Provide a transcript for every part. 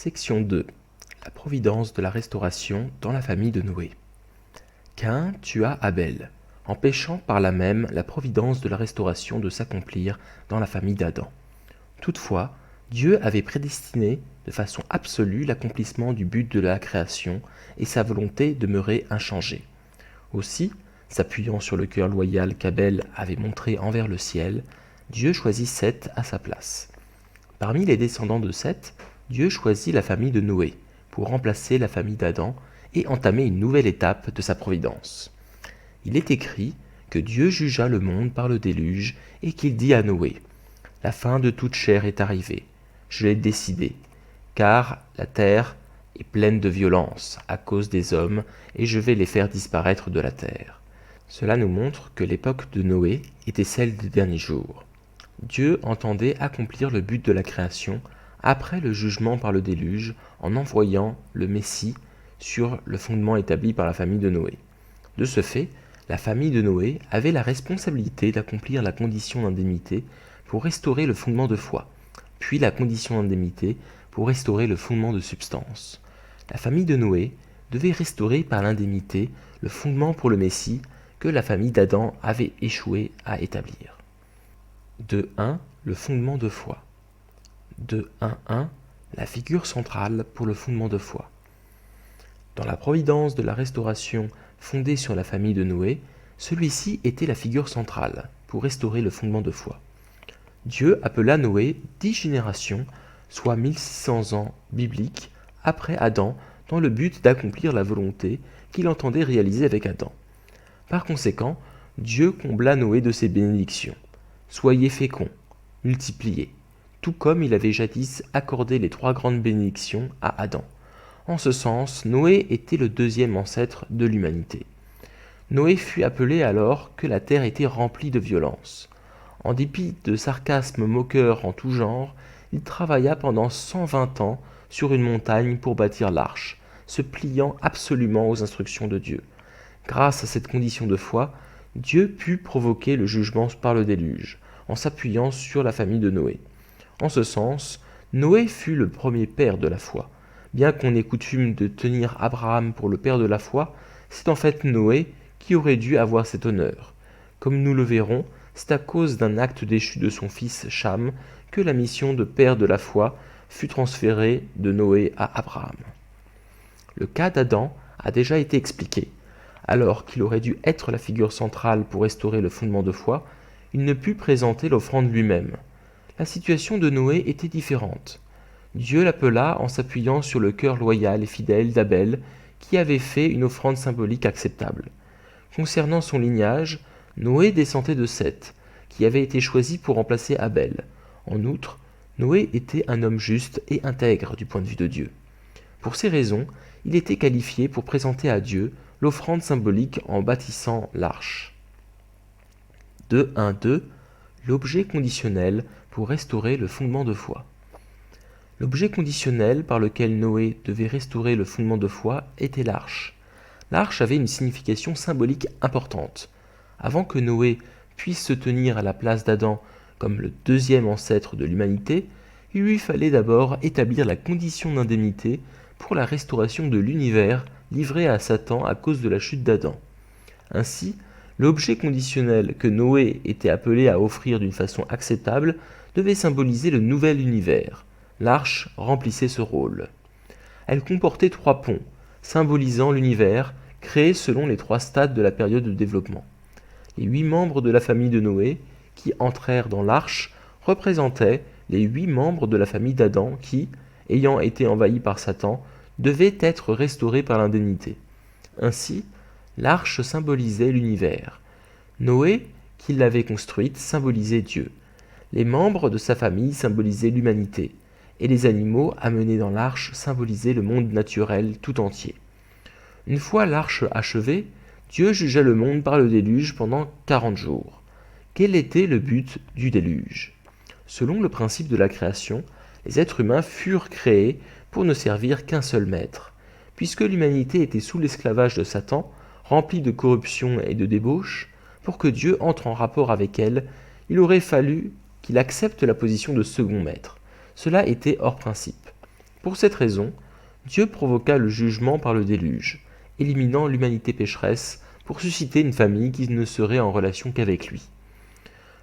Section 2. La providence de la restauration dans la famille de Noé. Caïn tua Abel, empêchant par là même la providence de la restauration de s'accomplir dans la famille d'Adam. Toutefois, Dieu avait prédestiné de façon absolue l'accomplissement du but de la création et sa volonté demeurait inchangée. Aussi, s'appuyant sur le cœur loyal qu'Abel avait montré envers le ciel, Dieu choisit Seth à sa place. Parmi les descendants de Seth, Dieu choisit la famille de Noé pour remplacer la famille d'Adam et entamer une nouvelle étape de sa providence. Il est écrit que Dieu jugea le monde par le déluge et qu'il dit à Noé : « La fin de toute chair est arrivée, je l'ai décidé, car la terre est pleine de violence à cause des hommes et je vais les faire disparaître de la terre. » Cela nous montre que l'époque de Noé était celle des derniers jours. Dieu entendait accomplir le but de la création après le jugement par le déluge en envoyant le Messie sur le fondement établi par la famille de Noé. De ce fait, la famille de Noé avait la responsabilité d'accomplir la condition d'indemnité pour restaurer le fondement de foi, puis la condition d'indemnité pour restaurer le fondement de substance. La famille de Noé devait restaurer par l'indemnité le fondement pour le Messie que la famille d'Adam avait échoué à établir. 2.1. Le fondement de foi. 2.1.1. La figure centrale pour le fondement de foi. Dans la providence de la restauration fondée sur la famille de Noé, celui-ci était la figure centrale pour restaurer le fondement de foi. Dieu appela Noé 10 générations, soit 1600 ans bibliques, après Adam, dans le but d'accomplir la volonté qu'il entendait réaliser avec Adam. Par conséquent, Dieu combla Noé de ses bénédictions. Soyez féconds, multipliez, tout comme il avait jadis accordé les 3 grandes bénédictions à Adam. En ce sens, Noé était le deuxième ancêtre de l'humanité. Noé fut appelé alors que la terre était remplie de violence. En dépit de sarcasmes moqueurs en tout genre, il travailla pendant 120 ans sur une montagne pour bâtir l'arche, se pliant absolument aux instructions de Dieu. Grâce à cette condition de foi, Dieu put provoquer le jugement par le déluge, en s'appuyant sur la famille de Noé. En ce sens, Noé fut le premier père de la foi. Bien qu'on ait coutume de tenir Abraham pour le père de la foi, c'est en fait Noé qui aurait dû avoir cet honneur. Comme nous le verrons, c'est à cause d'un acte déchu de son fils Cham que la mission de père de la foi fut transférée de Noé à Abraham. Le cas d'Adam a déjà été expliqué. Alors qu'il aurait dû être la figure centrale pour restaurer le fondement de foi, il ne put présenter l'offrande lui-même. La situation de Noé était différente. Dieu l'appela en s'appuyant sur le cœur loyal et fidèle d'Abel, qui avait fait une offrande symbolique acceptable. Concernant son lignage, Noé descendait de Seth, qui avait été choisi pour remplacer Abel. En outre, Noé était un homme juste et intègre du point de vue de Dieu. Pour ces raisons, il était qualifié pour présenter à Dieu l'offrande symbolique en bâtissant l'arche. 2.1.2. L'objet conditionnel pour restaurer le fondement de foi. L'objet conditionnel par lequel Noé devait restaurer le fondement de foi était l'arche. L'arche avait une signification symbolique importante. Avant que Noé puisse se tenir à la place d'Adam comme le deuxième ancêtre de l'humanité, il lui fallait d'abord établir la condition d'indemnité pour la restauration de l'univers livré à Satan à cause de la chute d'Adam. Ainsi, l'objet conditionnel que Noé était appelé à offrir d'une façon acceptable devait symboliser le nouvel univers. L'arche remplissait ce rôle. Elle comportait 3 ponts, symbolisant l'univers créé selon les 3 stades de la période de développement. Les 8 membres de la famille de Noé qui entrèrent dans l'arche représentaient les 8 membres de la famille d'Adam qui, ayant été envahis par Satan, devaient être restaurés par l'indemnité. Ainsi, l'arche symbolisait l'univers. Noé, qui l'avait construite, symbolisait Dieu. Les membres de sa famille symbolisaient l'humanité, et les animaux amenés dans l'arche symbolisaient le monde naturel tout entier. Une fois l'arche achevée, Dieu jugea le monde par le déluge pendant 40 jours. Quel était le but du déluge ? Selon le principe de la création, les êtres humains furent créés pour ne servir qu'un seul maître. Puisque l'humanité était sous l'esclavage de Satan, remplie de corruption et de débauche, pour que Dieu entre en rapport avec elle, il aurait fallu qu'il accepte la position de second maître. Cela était hors principe. Pour cette raison, Dieu provoqua le jugement par le déluge, éliminant l'humanité pécheresse pour susciter une famille qui ne serait en relation qu'avec lui.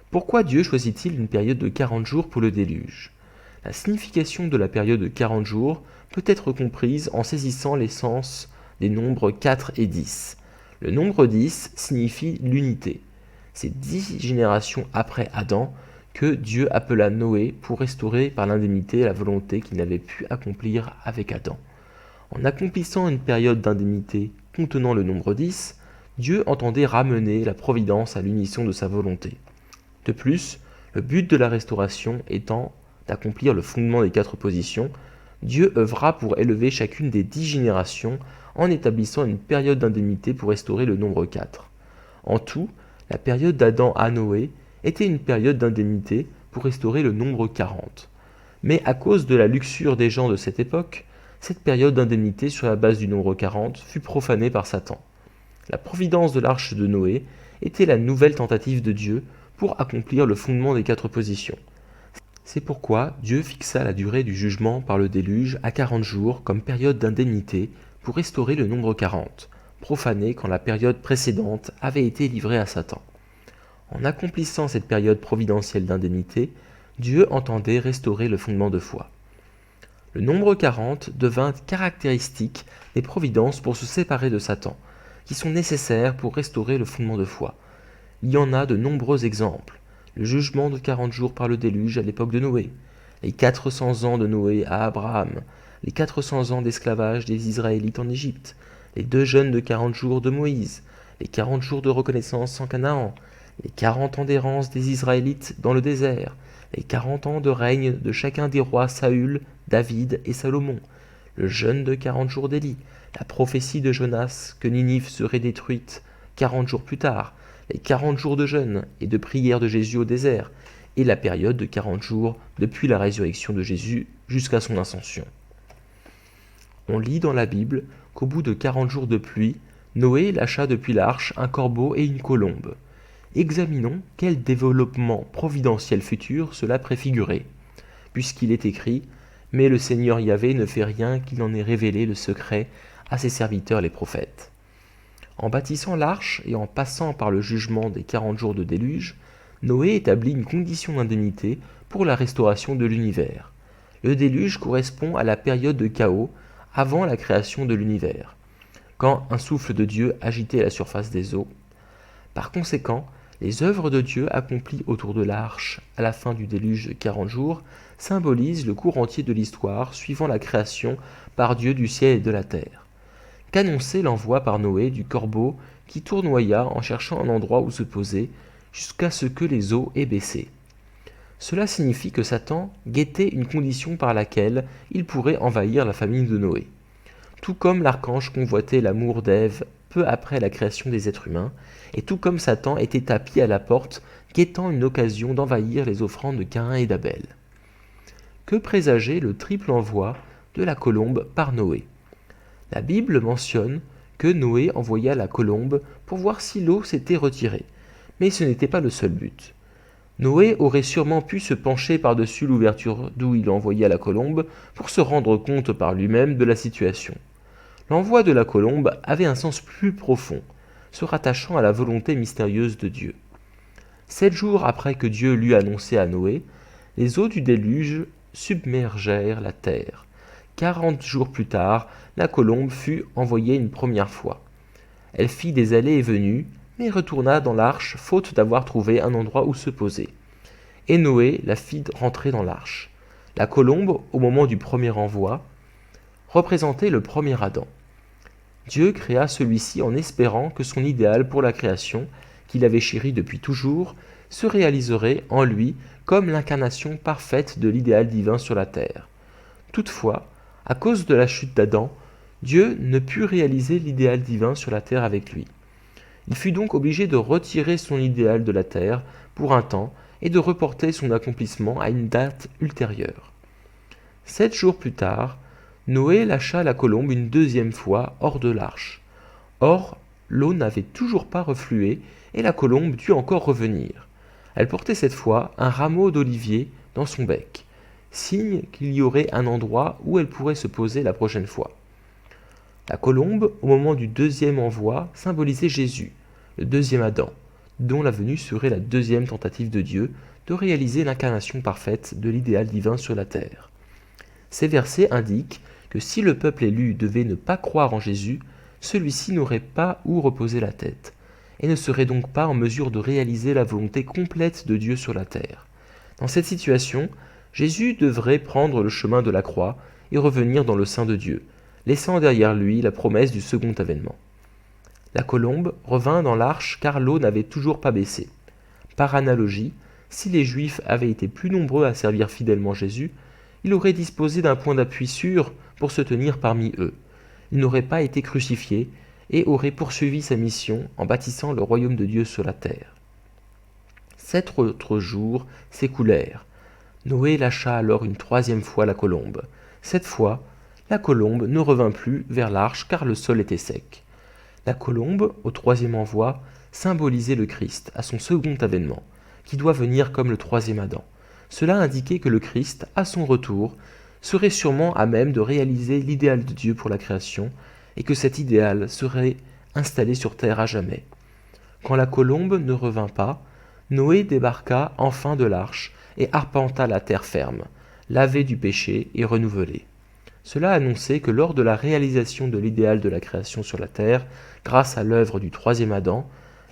Pourquoi Dieu choisit-il une période de 40 jours pour le déluge ? La signification de la période de 40 jours peut être comprise en saisissant l'essence des nombres 4 et 10. Le nombre 10 signifie l'unité. C'est 10 générations après Adam que Dieu appela Noé pour restaurer par l'indemnité la volonté qu'il n'avait pu accomplir avec Adam. En accomplissant une période d'indemnité contenant le nombre 10, Dieu entendait ramener la providence à l'unisson de sa volonté. De plus, le but de la restauration étant d'accomplir le fondement des 4 positions, Dieu œuvra pour élever chacune des 10 générations en établissant une période d'indemnité pour restaurer le nombre 4. En tout, la période d'Adam à Noé était une période d'indemnité pour restaurer le nombre 40. Mais à cause de la luxure des gens de cette époque, cette période d'indemnité sur la base du nombre 40 fut profanée par Satan. La providence de l'arche de Noé était la nouvelle tentative de Dieu pour accomplir le fondement des 4 positions. C'est pourquoi Dieu fixa la durée du jugement par le déluge à 40 jours comme période d'indemnité pour restaurer le nombre 40, profané quand la période précédente avait été livrée à Satan. En accomplissant cette période providentielle d'indemnité, Dieu entendait restaurer le fondement de foi. Le nombre 40 devint caractéristique des providences pour se séparer de Satan, qui sont nécessaires pour restaurer le fondement de foi. Il y en a de nombreux exemples. Le jugement de 40 jours par le déluge à l'époque de Noé, les 400 ans de Noé à Abraham, les 400 ans d'esclavage des Israélites en Égypte, les 2 jeûnes de 40 jours de Moïse, les 40 jours de reconnaissance en Canaan, les 40 ans d'errance des Israélites dans le désert, les 40 ans de règne de chacun des rois Saül, David et Salomon, le jeûne de 40 jours d'Élie, la prophétie de Jonas que Ninive serait détruite 40 jours plus tard, les 40 jours de jeûne et de prière de Jésus au désert, et la période de 40 jours depuis la résurrection de Jésus jusqu'à son ascension. On lit dans la Bible qu'au bout de 40 jours de pluie, Noé lâcha depuis l'arche un corbeau et une colombe. Examinons quel développement providentiel futur cela préfigurait, puisqu'il est écrit « Mais le Seigneur Yahvé ne fait rien qu'il n'en ait révélé le secret à ses serviteurs les prophètes. » En bâtissant l'arche et en passant par le jugement des 40 jours de déluge, Noé établit une condition d'indemnité pour la restauration de l'univers. Le déluge correspond à la période de chaos avant la création de l'univers, quand un souffle de Dieu agitait la surface des eaux. Par conséquent, les œuvres de Dieu accomplies autour de l'arche à la fin du déluge de 40 jours symbolisent le cours entier de l'histoire suivant la création par Dieu du ciel et de la terre. Qu'annonçait l'envoi par Noé du corbeau qui tournoya en cherchant un endroit où se poser jusqu'à ce que les eaux aient baissé. Cela signifie que Satan guettait une condition par laquelle il pourrait envahir la famille de Noé. Tout comme l'archange convoitait l'amour d'Ève peu après la création des êtres humains, et tout comme Satan était tapis à la porte, guettant une occasion d'envahir les offrandes de Caïn et d'Abel. Que présageait le triple envoi de la colombe par Noé ? La Bible mentionne que Noé envoya la colombe pour voir si l'eau s'était retirée, mais ce n'était pas le seul but. Noé aurait sûrement pu se pencher par-dessus l'ouverture d'où il envoya la colombe pour se rendre compte par lui-même de la situation. L'envoi de la colombe avait un sens plus profond, se rattachant à la volonté mystérieuse de Dieu. 7 jours après que Dieu l'eut annoncé à Noé, les eaux du déluge submergèrent la terre. 40 jours plus tard, la colombe fut envoyée une première fois. Elle fit des allées et venues, mais retourna dans l'arche faute d'avoir trouvé un endroit où se poser. Et Noé la fit rentrer dans l'arche. La colombe, au moment du premier envoi, représentait le premier Adam. Dieu créa celui-ci en espérant que son idéal pour la création, qu'il avait chéri depuis toujours, se réaliserait en lui comme l'incarnation parfaite de l'idéal divin sur la terre. Toutefois, à cause de la chute d'Adam, Dieu ne put réaliser l'idéal divin sur la terre avec lui. Il fut donc obligé de retirer son idéal de la terre pour un temps et de reporter son accomplissement à une date ultérieure. 7 jours plus tard, Noé lâcha la colombe une deuxième fois hors de l'arche. Or, l'eau n'avait toujours pas reflué et la colombe dut encore revenir. Elle portait cette fois un rameau d'olivier dans son bec. signe qu'il y aurait un endroit où elle pourrait se poser la prochaine fois. La colombe, au moment du deuxième envoi, symbolisait Jésus, le deuxième Adam, dont la venue serait la deuxième tentative de Dieu de réaliser l'incarnation parfaite de l'idéal divin sur la terre. Ces versets indiquent que si le peuple élu devait ne pas croire en Jésus, celui-ci n'aurait pas où reposer la tête, et ne serait donc pas en mesure de réaliser la volonté complète de Dieu sur la terre. Dans cette situation, Jésus devrait prendre le chemin de la croix et revenir dans le sein de Dieu, laissant derrière lui la promesse du second avènement. La colombe revint dans l'arche car l'eau n'avait toujours pas baissé. Par analogie, si les Juifs avaient été plus nombreux à servir fidèlement Jésus, il aurait disposé d'un point d'appui sûr pour se tenir parmi eux. Il n'aurait pas été crucifié et aurait poursuivi sa mission en bâtissant le royaume de Dieu sur la terre. 7 autres jours s'écoulèrent. Noé lâcha alors une troisième fois la colombe. Cette fois, la colombe ne revint plus vers l'arche car le sol était sec. La colombe, au troisième envoi, symbolisait le Christ à son second avènement, qui doit venir comme le troisième Adam. Cela indiquait que le Christ, à son retour, serait sûrement à même de réaliser l'idéal de Dieu pour la création, et que cet idéal serait installé sur terre à jamais. Quand la colombe ne revint pas, Noé débarqua enfin de l'arche et arpenta la terre ferme, lavée du péché et renouvelée. Cela annonçait que lors de la réalisation de l'idéal de la création sur la terre, grâce à l'œuvre du troisième Adam,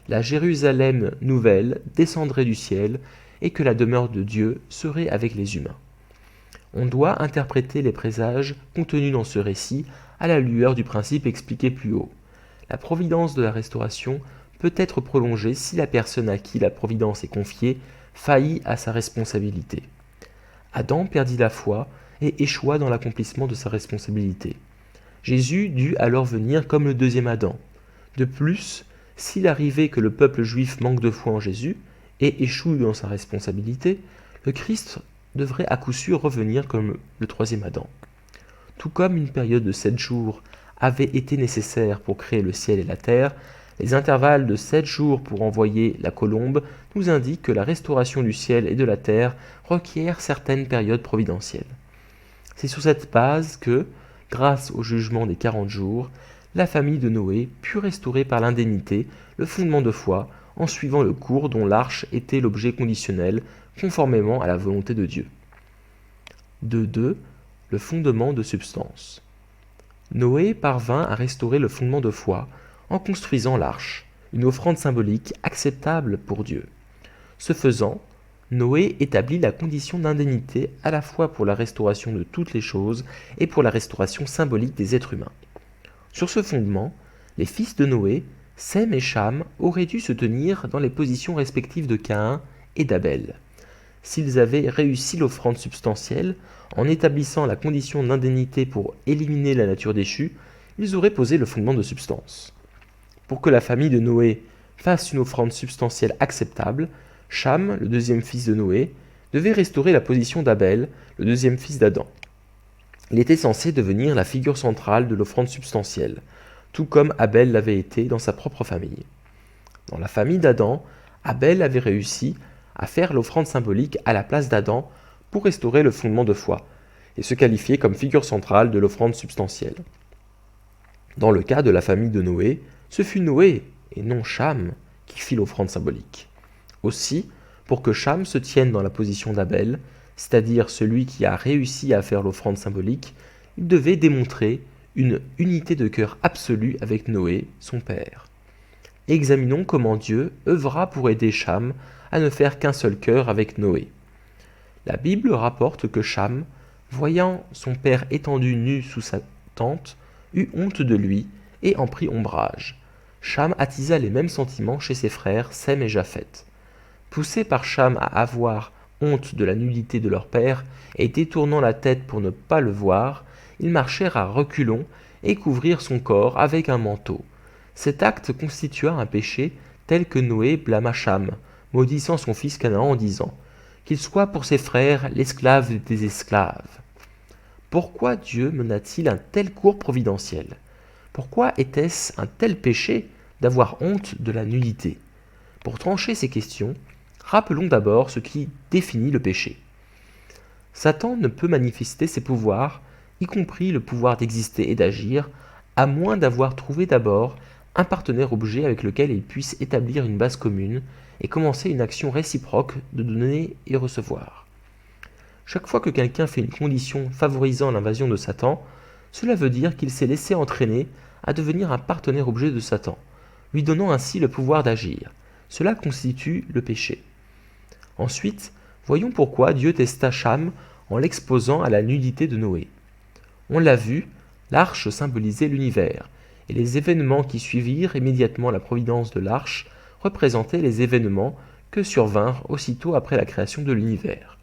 la Jérusalem nouvelle descendrait du ciel et que la demeure de Dieu serait avec les humains. On doit interpréter les présages contenus dans ce récit à la lueur du principe expliqué plus haut. La providence de la restauration peut être prolongée si la personne à qui la providence est confiée faillit à sa responsabilité. Adam perdit la foi et échoua dans l'accomplissement de sa responsabilité. Jésus dut alors venir comme le deuxième Adam. De plus, s'il arrivait que le peuple juif manque de foi en Jésus et échoue dans sa responsabilité, le Christ devrait à coup sûr revenir comme le troisième Adam. Tout comme une période de 7 jours avait été nécessaire pour créer le ciel et la terre, les intervalles de 7 jours pour envoyer la colombe nous indiquent que la restauration du ciel et de la terre requiert certaines périodes providentielles. C'est sur cette base que, grâce au jugement des 40 jours, la famille de Noé put restaurer par l'indemnité le fondement de foi en suivant le cours dont l'arche était l'objet conditionnel conformément à la volonté de Dieu. 2.2. Le fondement de substance. Noé parvint à restaurer le fondement de foi en construisant l'arche, une offrande symbolique acceptable pour Dieu. Ce faisant, Noé établit la condition d'indemnité à la fois pour la restauration de toutes les choses et pour la restauration symbolique des êtres humains. Sur ce fondement, les fils de Noé, Sem et Cham, auraient dû se tenir dans les positions respectives de Caïn et d'Abel. S'ils avaient réussi l'offrande substantielle, en établissant la condition d'indemnité pour éliminer la nature déchue, ils auraient posé le fondement de substance. Pour que la famille de Noé fasse une offrande substantielle acceptable, Cham, le deuxième fils de Noé, devait restaurer la position d'Abel, le deuxième fils d'Adam. Il était censé devenir la figure centrale de l'offrande substantielle, tout comme Abel l'avait été dans sa propre famille. Dans la famille d'Adam, Abel avait réussi à faire l'offrande symbolique à la place d'Adam pour restaurer le fondement de foi et se qualifier comme figure centrale de l'offrande substantielle. Dans le cas de la famille de Noé, ce fut Noé et non Cham qui fit l'offrande symbolique. Aussi, pour que Cham se tienne dans la position d'Abel, c'est-à-dire celui qui a réussi à faire l'offrande symbolique, il devait démontrer une unité de cœur absolue avec Noé, son père. Examinons comment Dieu œuvra pour aider Cham à ne faire qu'un seul cœur avec Noé. La Bible rapporte que Cham, voyant son père étendu nu sous sa tente, eut honte de lui et en prit ombrage. Cham attisa les mêmes sentiments chez ses frères Sem et Japheth. Poussé par Cham à avoir honte de la nudité de leur père et détournant la tête pour ne pas le voir, ils marchèrent à reculons et couvrirent son corps avec un manteau. Cet acte constitua un péché tel que Noé blâma Cham, maudissant son fils Canaan en disant « Qu'il soit pour ses frères l'esclave des esclaves ». Pourquoi Dieu mena-t-il un tel cours providentiel? Pourquoi était-ce un tel péché d'avoir honte de la nudité? Pour trancher ces questions, rappelons d'abord ce qui définit le péché. Satan ne peut manifester ses pouvoirs, y compris le pouvoir d'exister et d'agir, à moins d'avoir trouvé d'abord un partenaire objet avec lequel il puisse établir une base commune et commencer une action réciproque de donner et recevoir. Chaque fois que quelqu'un fait une condition favorisant l'invasion de Satan, cela veut dire qu'il s'est laissé entraîner à devenir un partenaire objet de Satan, lui donnant ainsi le pouvoir d'agir. Cela constitue le péché. Ensuite, voyons pourquoi Dieu testa Cham en l'exposant à la nudité de Noé. On l'a vu, l'arche symbolisait l'univers, et les événements qui suivirent immédiatement la providence de l'arche représentaient les événements que survinrent aussitôt après la création de l'univers.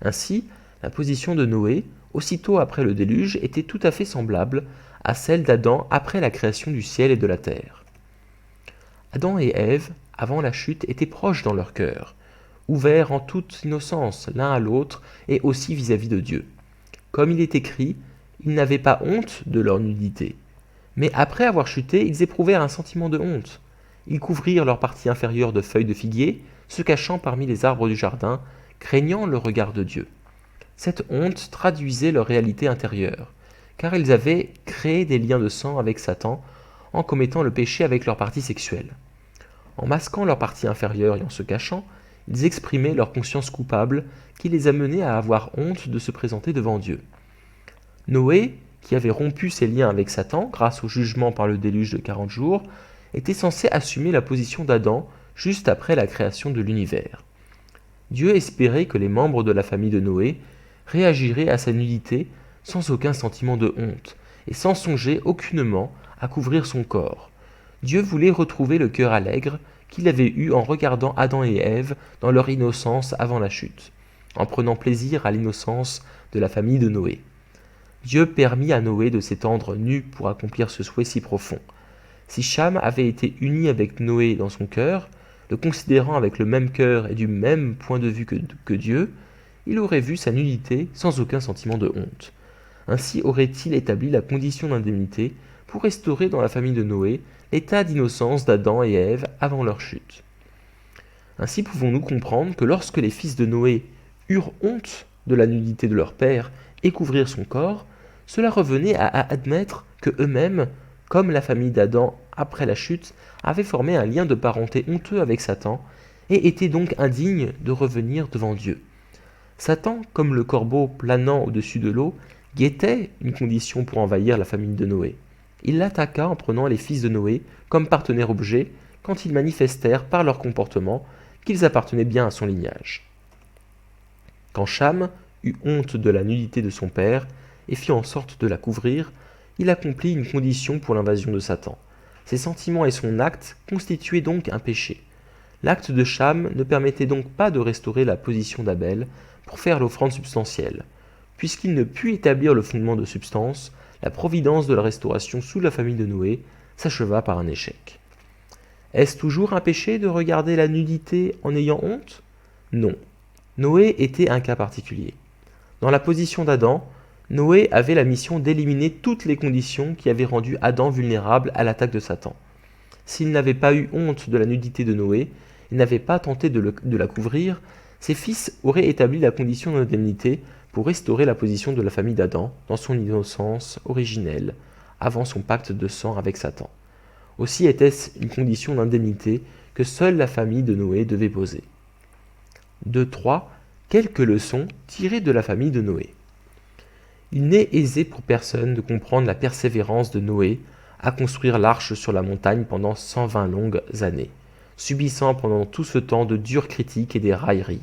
Ainsi, la position de Noé, aussitôt après le déluge, était tout à fait semblable à celle d'Adam après la création du ciel et de la terre. Adam et Ève, avant la chute, étaient proches dans leur cœur, ouverts en toute innocence l'un à l'autre et aussi vis-à-vis de Dieu. Comme il est écrit, ils n'avaient pas honte de leur nudité. Mais après avoir chuté, ils éprouvèrent un sentiment de honte. Ils couvrirent leur partie inférieure de feuilles de figuier, se cachant parmi les arbres du jardin, craignant le regard de Dieu. Cette honte traduisait leur réalité intérieure, car ils avaient créé des liens de sang avec Satan en commettant le péché avec leur partie sexuelle. En masquant leur partie inférieure et en se cachant, ils exprimaient leur conscience coupable qui les amenait à avoir honte de se présenter devant Dieu. Noé, qui avait rompu ses liens avec Satan grâce au jugement par le déluge de 40 jours, était censé assumer la position d'Adam juste après la création de l'univers. Dieu espérait que les membres de la famille de Noé réagiraient à sa nudité sans aucun sentiment de honte et sans songer aucunement à couvrir son corps. Dieu voulait retrouver le cœur allègre qu'il avait eu en regardant Adam et Ève dans leur innocence avant la chute, en prenant plaisir à l'innocence de la famille de Noé. Dieu permit à Noé de s'étendre nu pour accomplir ce souhait si profond. Si Cham avait été uni avec Noé dans son cœur, le considérant avec le même cœur et du même point de vue que Dieu, il aurait vu sa nudité sans aucun sentiment de honte. Ainsi aurait-il établi la condition d'indemnité pour restaurer dans la famille de Noé l'état d'innocence d'Adam et Ève avant leur chute. Ainsi pouvons-nous comprendre que lorsque les fils de Noé eurent honte de la nudité de leur père et couvrirent son corps, cela revenait à admettre que eux-mêmes, comme la famille d'Adam après la chute, avaient formé un lien de parenté honteux avec Satan et étaient donc indignes de revenir devant Dieu. Satan, comme le corbeau planant au-dessus de l'eau, guettait une condition pour envahir la famille de Noé. Il l'attaqua en prenant les fils de Noé comme partenaires objets quand ils manifestèrent par leur comportement qu'ils appartenaient bien à son lignage. Quand Cham eut honte de la nudité de son père et fit en sorte de la couvrir, il accomplit une condition pour l'invasion de Satan. Ses sentiments et son acte constituaient donc un péché. L'acte de Cham ne permettait donc pas de restaurer la position d'Abel pour faire l'offrande substantielle. Puisqu'il ne put établir le fondement de substance, la providence de la restauration sous la famille de Noé s'acheva par un échec. Est-ce toujours un péché de regarder la nudité en ayant honte ? Non. Noé était un cas particulier. Dans la position d'Adam, Noé avait la mission d'éliminer toutes les conditions qui avaient rendu Adam vulnérable à l'attaque de Satan. S'il n'avait pas eu honte de la nudité de Noé, et n'avait pas tenté de la couvrir, ses fils auraient établi la condition d'indemnité pour restaurer la position de la famille d'Adam dans son innocence originelle, avant son pacte de sang avec Satan. Aussi était-ce une condition d'indemnité que seule la famille de Noé devait poser. 2.3. Quelques leçons tirées de la famille de Noé. Il n'est aisé pour personne de comprendre la persévérance de Noé à construire l'arche sur la montagne pendant 120 longues années, subissant pendant tout ce temps de dures critiques et des railleries.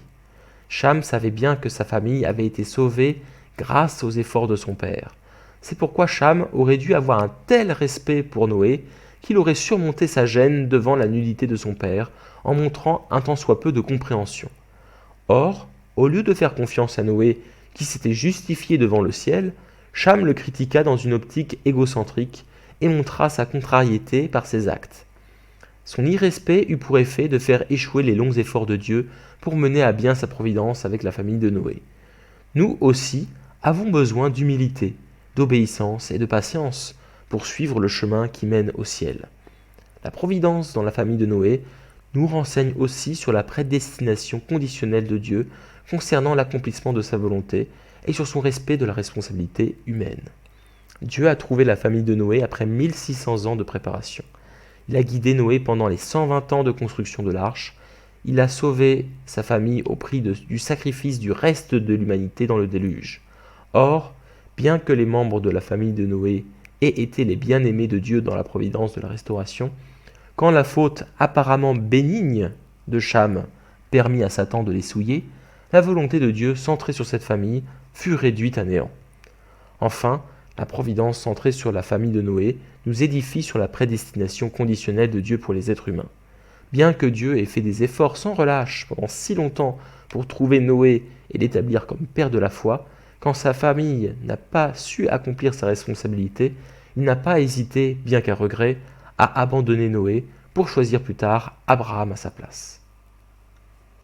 Cham savait bien que sa famille avait été sauvée grâce aux efforts de son père. C'est pourquoi Cham aurait dû avoir un tel respect pour Noé qu'il aurait surmonté sa gêne devant la nudité de son père en montrant un tant soit peu de compréhension. Or, au lieu de faire confiance à Noé, qui s'était justifié devant le ciel, Cham le critiqua dans une optique égocentrique et montra sa contrariété par ses actes. Son irrespect eut pour effet de faire échouer les longs efforts de Dieu pour mener à bien sa providence avec la famille de Noé. Nous aussi avons besoin d'humilité, d'obéissance et de patience pour suivre le chemin qui mène au ciel. La providence dans la famille de Noé nous renseigne aussi sur la prédestination conditionnelle de Dieu concernant l'accomplissement de sa volonté et sur son respect de la responsabilité humaine. Dieu a trouvé la famille de Noé après 1600 ans de préparation. Il a guidé Noé pendant les 120 ans de construction de l'arche. Il a sauvé sa famille au prix du sacrifice du reste de l'humanité dans le déluge. Or, bien que les membres de la famille de Noé aient été les bien-aimés de Dieu dans la providence de la restauration, quand la faute apparemment bénigne de Cham permit à Satan de les souiller, la volonté de Dieu centrée sur cette famille fut réduite à néant. Enfin, la providence centrée sur la famille de Noé nous édifie sur la prédestination conditionnelle de Dieu pour les êtres humains. Bien que Dieu ait fait des efforts sans relâche pendant si longtemps pour trouver Noé et l'établir comme père de la foi, quand sa famille n'a pas su accomplir sa responsabilité, il n'a pas hésité, bien qu'à regret, à abandonner Noé pour choisir plus tard Abraham à sa place.